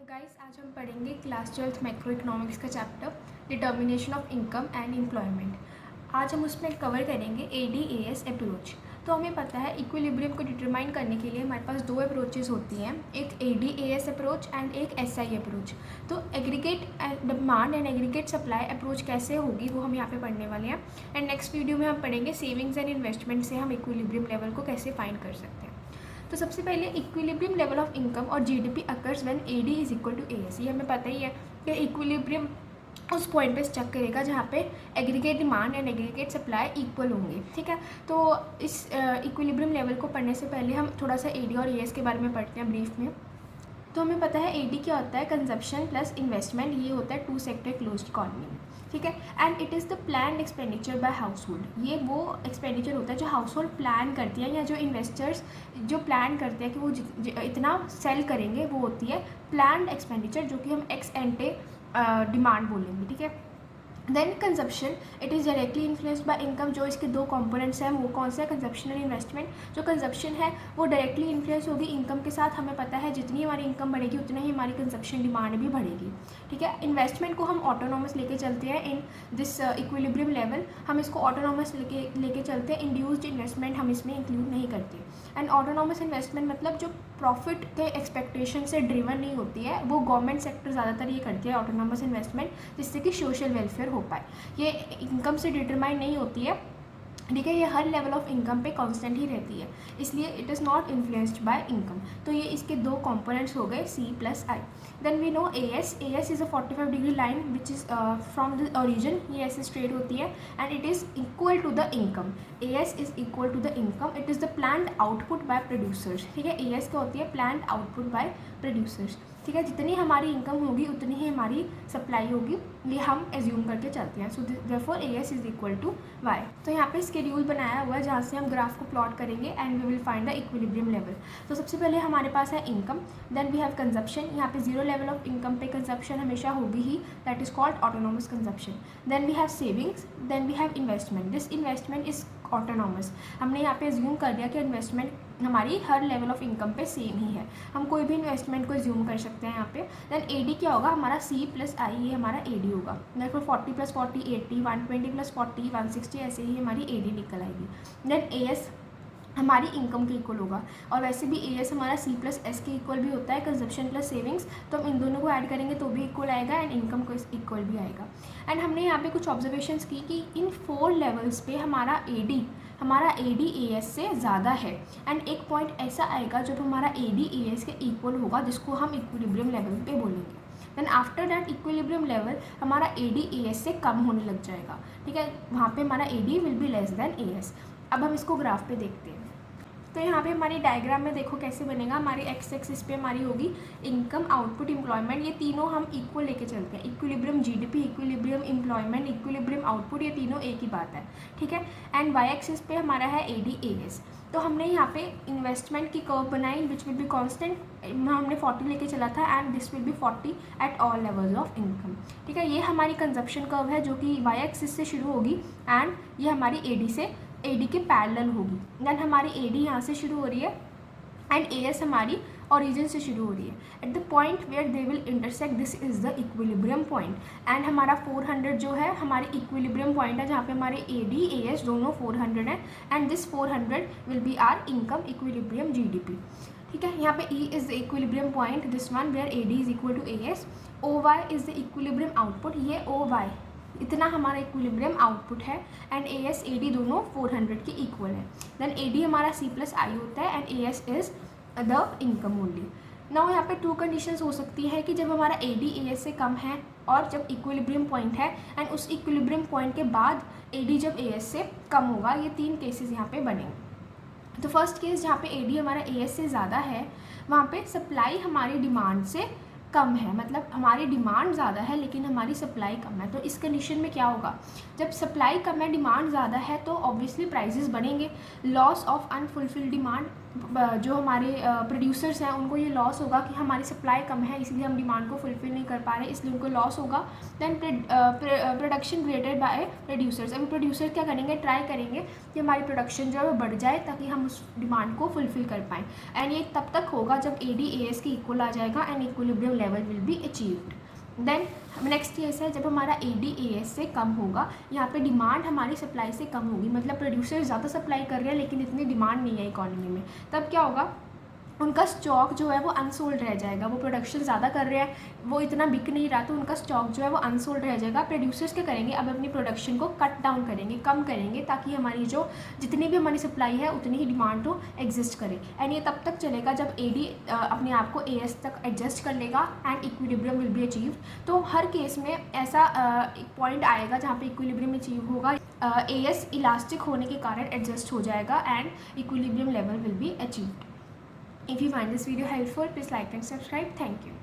Guys आज हम पढ़ेंगे क्लास 12th मैक्रो इकोनॉमिक्स का chapter determination of income and employment. आज हम उसमें कवर करेंगे ADAS अप्रोच। तो हमें पता है इक्विलिब्रियम को डिटरमाइन करने के लिए हमारे पास दो अप्रोचेस होती हैं, एक ADAS अप्रोच एंड एक SI अप्रोच। तो aggregate demand and aggregate supply approach कैसे होगी वो हम यहाँ पे पढ़ने वाले हैं। एंड नेक्स्ट वीडियो में हम पढ़ेंगे सेविंग्स एंड इन्वेस्टमेंट से हम इक्विलिब्रियम लेवल को कैसे फाइंड कर सकते हैं। तो सबसे पहले इक्विलिब्रियम लेवल ऑफ इनकम और GDP occurs when AD is equal to AS। ये हमें पता ही है कि इक्विलिब्रियम उस पॉइंट पे स्टक करेगा जहाँ पे aggregate demand and aggregate supply equal होंगे। ठीक है, तो इस इक्विलिब्रियम लेवल को पढ़ने से पहले हम थोड़ा सा AD और AS के बारे में पढ़ते हैं ब्रीफ में। तो हमें पता है AD क्या होता है, कंजप्शन प्लस इन्वेस्टमेंट, ये होता है टू सेक्टर क्लोज्ड इकॉनमी में। ठीक है, and it is the plan expenditure bye house hold. ये वो एक्सपेंडिचर होता है जो हाउस होल्ड प्लान करती है या जो इन्वेस्टर्स जो प्लान करते हैं कि वो इतना सेल करेंगे, वो होती है प्लान एक्सपेंडिचर, जो कि हम एक्स एंटे डिमांड बोलेंगे। ठीक है, then consumption, it is directly influenced by income. जो इसके दो कंपोनेंट्स हैं वो कौन से हैं, कंजप्शन और इन्वेस्टमेंट। जो कंजप्शन है वो डायरेक्टली इन्फ्लुएंस होगी इनकम के साथ। हमें पता है जितनी हमारी इनकम बढ़ेगी उतना ही हमारी कंजप्शन डिमांड भी बढ़ेगी। ठीक है, इन्वेस्टमेंट को हम ऑटोनॉमस लेके चलते हैं इन दिस इक्विलिब्रियम लेवल। हम इसको ऑटोनॉमस लेके चलते हैं, इंड्यूस्ड इन्वेस्टमेंट हम इसमें इंक्लूड नहीं करते। एंड ऑटोनॉमस इन्वेस्टमेंट मतलब जो प्रॉफिट के एक्सपेक्टेशन से ड्रिवन नहीं होती है, वो गवर्नमेंट सेक्टर ज़्यादातर ये करती है ऑटोनॉमस इन्वेस्टमेंट, जिससे कि सोशल वेलफेयर हो पाए। ये इनकम से डिटरमाइन नहीं होती है। ठीक है, ये हर लेवल ऑफ इनकम पे कांस्टेंट ही रहती है, इसलिए it is not influenced by income. तो ये इसके दो कंपोनेंट्स हो गए C plus I। Then we know AS is a 45 degree line which is from the origin, ये ऐसे स्ट्रेट होती है and it is equal to the income. AS is equal to the income, it is the planned output by producers. ठीक है, AS क्या होती है, planned output by producers. ठीक है, जितनी हमारी इनकम होगी उतनी ही हमारी सप्लाई होगी, ये हम एज्यूम करके चलते हैं। So therefore AS is equal to Y। तो यहाँ पे स्केड्यूल बनाया हुआ है जहाँ से हम ग्राफ को प्लॉट करेंगे and we will find the equilibrium level. तो सबसे पहले हमारे पास है income, then we have consumption. यहाँ पे जीरो लेवल ऑफ इनकम पे कंजप्शन हमेशा होगी ही, that is called autonomous consumption. Then we have savings, then we have investment. This investment is autonomous. हमने यहाँ पे एज्यूम कर दिया कि इन्वेस्टमेंट हमारी हर लेवल ऑफ इनकम पे सेम ही है, हम कोई भी इन्वेस्टमेंट को एज्यूम कर सकते हैं यहाँ पे। देन AD क्या होगा, हमारा C प्लस I, ये हमारा AD होगा। देखो 40 प्लस 40 80, 120 प्लस 40 160, ऐसे ही हमारी AD निकल आएगी। देन AS हमारी इनकम के इक्वल होगा, और वैसे भी AS हमारा C प्लस S के इक्वल भी होता है, कंजप्शन प्लस सेविंग्स। तो हम इन दोनों को ऐड करेंगे तो भी इक्वल आएगा एंड इनकम को इक्वल भी आएगा। एंड हमने यहाँ पे कुछ ऑब्जर्वेशंस की कि इन 4 लेवल्स पे हमारा AD AS से ज़्यादा है। एंड एक पॉइंट ऐसा आएगा जब हमारा AD AS के इक्वल होगा, जिसको हम इक्विलिब्रियम लेवल पे बोलेंगे। Then after that equilibrium level हमारा AD AS से कम होने लग जाएगा। ठीक है, वहाँ पे हमारा AD will be less than AS। अब हम इसको ग्राफ पे देखते हैं। तो यहाँ पे हमारी डायग्राम में देखो कैसे बनेगा, हमारी एक्स एक्सिस पे हमारी होगी इनकम, आउटपुट, एम्प्लॉयमेंट। ये तीनों हम इक्वल लेके चलते हैं, equilibrium GDP, equilibrium employment, equilibrium output, ये तीनों एक ही बात है। ठीक है, एंड वाई एक्सिस पे हमारा है AD AS। तो हमने यहाँ पे इन्वेस्टमेंट की कर्व बनाई विच विल बी कॉन्स्टेंट, हमने 40 लेके चला था and this will be 40 at all levels of income. ठीक है, ये हमारी कंजप्शन कर्व है जो कि वाई एक्सिस से शुरू होगी एंड ये हमारी AD के पैरेलल होगी। देन हमारी AD यहाँ से शुरू हो रही है एंड AS हमारी ओरिजिन से शुरू हो रही है। At the point where they will intersect, this is the equilibrium point. And हमारा 400 जो है हमारी इक्विलिब्रियम पॉइंट है, जहाँ पे हमारे AD AS दोनों 400 हैं and this 400 will be are income, equilibrium GDP। ठीक है, यहाँ पे E is the equilibrium point, this one where AD is equal to AS। OY is the equilibrium output, ये OY इतना हमारा इक्विलिब्रियम आउटपुट है एंड AS AD दोनों 400 के इक्वल है। देन AD हमारा C प्लस I होता है and AS is the income only. Now यहाँ पे 2 कंडीशंस हो सकती है कि जब हमारा AD AS से कम है और जब इक्विलिब्रियम पॉइंट है, एंड उस इक्विलिब्रियम पॉइंट के बाद AD जब AS से कम होगा। ये 3 केसेस यहाँ पे बनेंगे। तो फर्स्ट केस जहाँ पे AD हमारा AS से ज़्यादा है, वहाँ पे सप्लाई हमारी डिमांड से कम है, मतलब हमारी डिमांड ज़्यादा है लेकिन हमारी सप्लाई कम है। तो इस कंडीशन में क्या होगा, जब सप्लाई कम है डिमांड ज़्यादा है तो ऑब्वियसली प्राइसेस बढ़ेंगे। लॉस ऑफ अनफुलफिल्ड डिमांड, जो हमारे प्रोड्यूसर्स हैं उनको ये लॉस होगा कि हमारी सप्लाई कम है, इसलिए हम डिमांड को फुलफ़िल नहीं कर पा रहे, इसलिए उनको लॉस होगा। Then production created by producers, अभी प्रोड्यूसर क्या करेंगे, ट्राई करेंगे कि हमारी प्रोडक्शन जो है वो बढ़ जाए ताकि हम उस डिमांड को फुलफ़िल कर पाएँ। एंड ये तब तक होगा जब AD/AS के इक्वल आ जाएगा and equilibrium level will be achieved. Then next case है जब हमारा AD/AS से कम होगा, यहाँ पे डिमांड हमारी सप्लाई से कम होगी, मतलब प्रोड्यूसर ज़्यादा सप्लाई कर रहे हैं लेकिन इतनी डिमांड नहीं है इकोनॉमी में। तब क्या होगा, उनका स्टॉक जो है वो अनसोल्ड रह जाएगा। वो प्रोडक्शन ज़्यादा कर रहे हैं, वो इतना बिक नहीं रहा, तो उनका स्टॉक जो है वो अनसोल्ड रह जाएगा। प्रोड्यूसर्स क्या करेंगे, अब अपनी प्रोडक्शन को कट डाउन करेंगे, कम करेंगे, ताकि हमारी जो जितनी भी हमारी सप्लाई है उतनी ही डिमांड तो एग्जिस्ट करे। एंड ये तब तक चलेगा जब AD अपने आप को AS तक एडजस्ट कर लेगा and equilibrium will be achieve. तो हर केस में ऐसा एक पॉइंट आएगा जहाँ पे इक्विलिब्रियम अचीव होगा, AS इलास्टिक होने के कारण एडजस्ट हो जाएगा and equilibrium level will be achieved. If you find this video helpful, please like and subscribe. Thank you.